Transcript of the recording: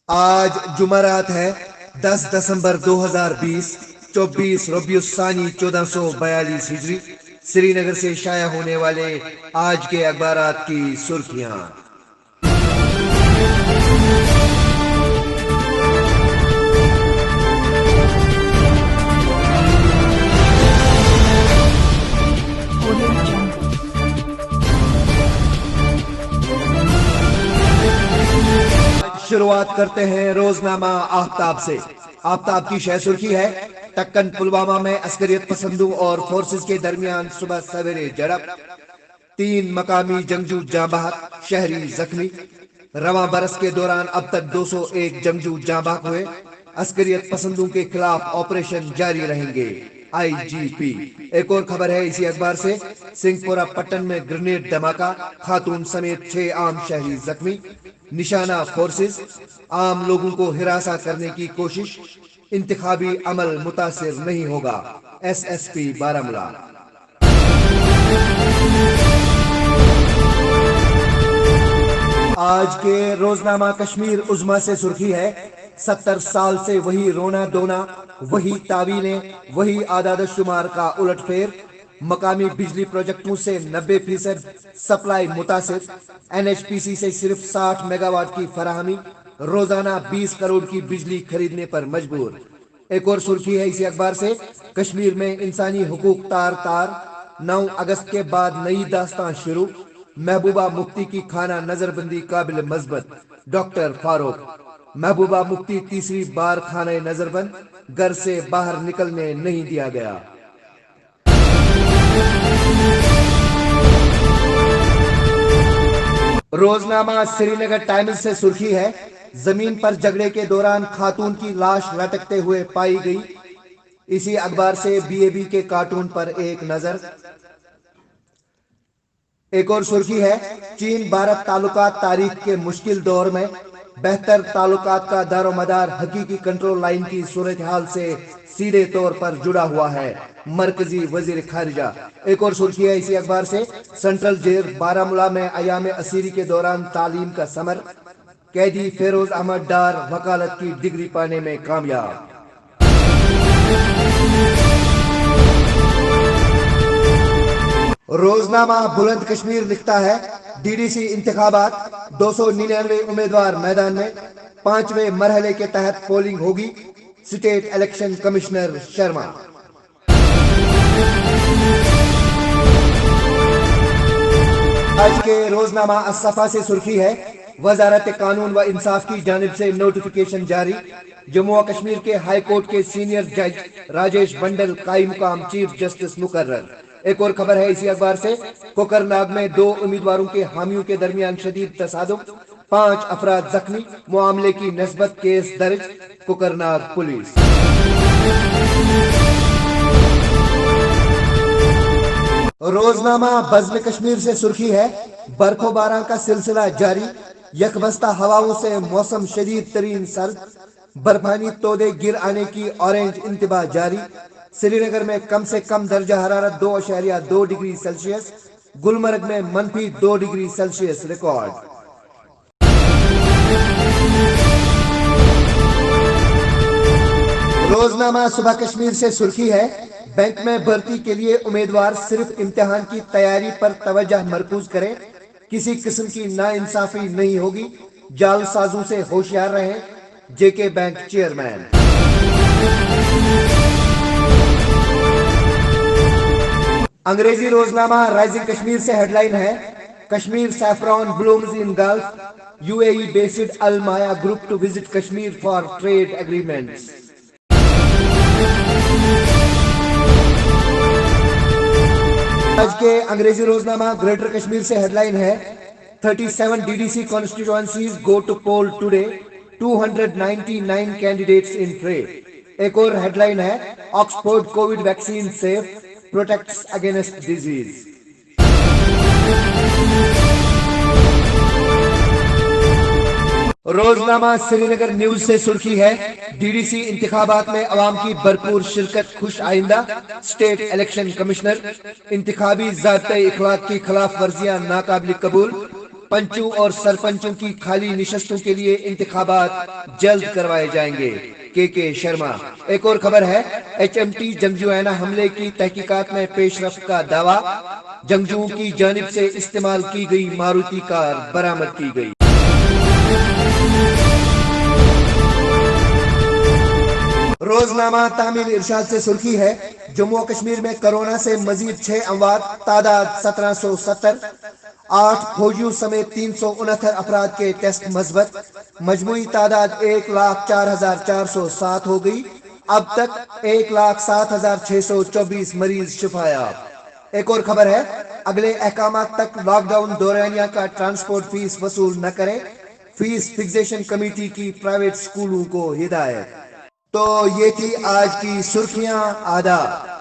آج جمعرات ہے 10 دسمبر 2020، 24 ربیع الثانی 1442 ہجری۔ سری نگر سے شائع ہونے والے آج کے اخبارات کی سرخیاں۔ شروعات کرتے ہیں روزنامہ آفتاب سے۔ آفتاب کی شہ سرخی ہے: ٹکن پلوامہ میں عسکریت پسندوں اور فورسز کے درمیان صبح سویرے جھڑپ، 3 مقامی جنگجو جاں بحق، شہری زخمی۔ رواں برس کے دوران اب تک 201 جنگجو جاں بحق ہوئے۔ عسکریت پسندوں کے خلاف آپریشن جاری رہیں گے، آئی جی پی۔ ایک اور خبر ہے اسی اخبار سے: سنگھ پورہ پٹن میں گرنیڈ دھماکہ، خاتون سمیت 6 عام شہری زخمی۔ نشانہ فورسز، عام لوگوں کو ہراساں کرنے کی کوشش، انتخابی عمل متاثر نہیں ہوگا، ایس ایس پی بارہمولہ۔ آج کے روزنامہ کشمیر عظمیٰ سے سرخی ہے: 70 سال سے وہی رونا دھونا، وہی تعویلیں، وہی اعداد و شمار کا الٹ پھیر۔ مقامی بجلی پروجیکٹوں سے 90% سپلائی متاثر۔ این ایچ پی سی سے صرف 60 میگا واٹ کی فراہمی، روزانہ 20 کروڑ کی بجلی خریدنے پر مجبور۔ ایک اور سرخی ہے اسی اخبار سے: کشمیر میں انسانی حقوق تار تار، 9 اگست کے بعد نئی داستان شروع۔ محبوبہ مفتی کی خانہ نظر بندی قابل مثبت، ڈاکٹر فاروق۔ محبوبہ مفتی تیسری بار خانہ نظر بند، گھر سے باہر نکلنے نہیں دیا گیا۔ روزنامہ سری نگر ٹائمز سے سرخی ہے: زمین پر جھگڑے کے دوران خاتون کی لاش لٹکتے ہوئے پائی گئی۔ اسی اخبار سے بی اے بی کے کارٹون پر ایک نظر۔ ایک اور سرخی ہے: چین بھارت تعلقات تاریخ کے مشکل دور میں، بہتر تعلقات کا دار و مدار حقیقی کنٹرول لائن کی صورتحال سے سیدھے طور پر جڑا ہوا ہے، مرکزی وزیر خارجہ۔ ایک اور سرخی ہے اسی اخبار سے: سینٹرل جیل بارہمولہ میں ایام اسیری کے دوران تعلیم کا ثمر، قیدی فیروز احمد ڈار وکالت کی ڈگری پانے میں کامیاب۔ روزنامہ بلند کشمیر لکھتا ہے: ڈی ڈی سی انتخابات، 299 امیدوار میدان میں، 5ویں مرحلے کے تحت پولنگ ہوگی، اسٹیٹ الیکشن کمشنر شرما۔ آج کے روزنامہ الصفا سے سرخی ہے: وزارت قانون و انصاف کی جانب سے نوٹیفیکیشن جاری، جموں و کشمیر کے ہائی کورٹ کے سینئر جج راجیش منڈل قائم مقام چیف جسٹس مقرر۔ ایک اور خبر ہے اسی اخبار سے: کوکرناگ میں 2 امیدواروں کے حامیوں کے درمیان شدید تصادم، 5 افراد زخمی، معاملے کی نسبت کیس درج، کوکرناگ پولیس۔ روزنامہ بزم کشمیر سے سرخی ہے: برف و باران کا سلسلہ جاری، یکبستہ ہواؤں سے موسم شدید ترین سرد، برفانی تودے گر آنے کی اورنج انتباہ جاری۔ سری نگر میں کم سے کم درجہ حرارت 2.2 ڈگری سیلسیس، گلمرگ میں -2 ڈگری سیلسیس ریکارڈ۔ روزنامہ صبح کشمیر سے سرخی ہے: بینک میں بھرتی کے لیے امیدوار صرف امتحان کی تیاری پر توجہ مرکوز کریں، کسی قسم کی ناانصافی نہیں ہوگی، جعل سازوں سے ہوشیار رہیں، جے کے بینک چیئرمین۔ انگریزی روزنامہ رائزنگ کشمیر سے ہیڈ لائن ہے: Kashmir saffron blooms in gulf, U A E based Al Maya group to visit Kashmir for trade agreements. آج کے انگریزی روزنامہ گریٹر کشمیر سے ہیڈ لائن ہے: 37 D D C constituencies go to poll today, 299 candidates in fray۔ ایک اور headline ہے: Oxford Covid vaccine safe, protects against disease. روزنامہ سری نگر نیوز سے سرخی ہے: ڈی ڈی سی انتخابات میں عوام کی بھرپور شرکت خوش آئندہ، اسٹیٹ الیکشن کمشنر۔ انتخابی ضابطۂ اخلاق کی خلاف ورزیاں ناقابل قبول، پنچوں اور سرپنچوں کی خالی نشستوں کے لیے انتخابات جلد کروائے جائیں گے۔ کے شرما۔ ایک اور خبر ہے، ایچ ایم ٹی جنگجویانہ حملے کی تحقیقات میں پیش رفت کا دعویٰ، جنگجوؤں کی جانب سے استعمال کی گئی ماروتی کار برآمد کی گئی۔ روزنامہ تعمیل ارشاد سے سرخی ہے، جموں و کشمیر میں کرونا سے مزید 6 اموات، تعداد 1770، 8 فوجیوں سمیت 369 افراد کے ٹیسٹ مثبت، مجموعی تعداد 1,04,407 ہو گئی۔ اب تک 1,07,624 مریض شفا یاب۔ ایک اور خبر ہے، اگلے احکامات تک لاک ڈاؤن دورانیہ کا ٹرانسپورٹ فیس وصول نہ کریں، فیس فکسیشن کمیٹی کی پرائیویٹ اسکولوں کو ہدایت۔ تو یہ تھی آج کی سرخیاں۔ آداب۔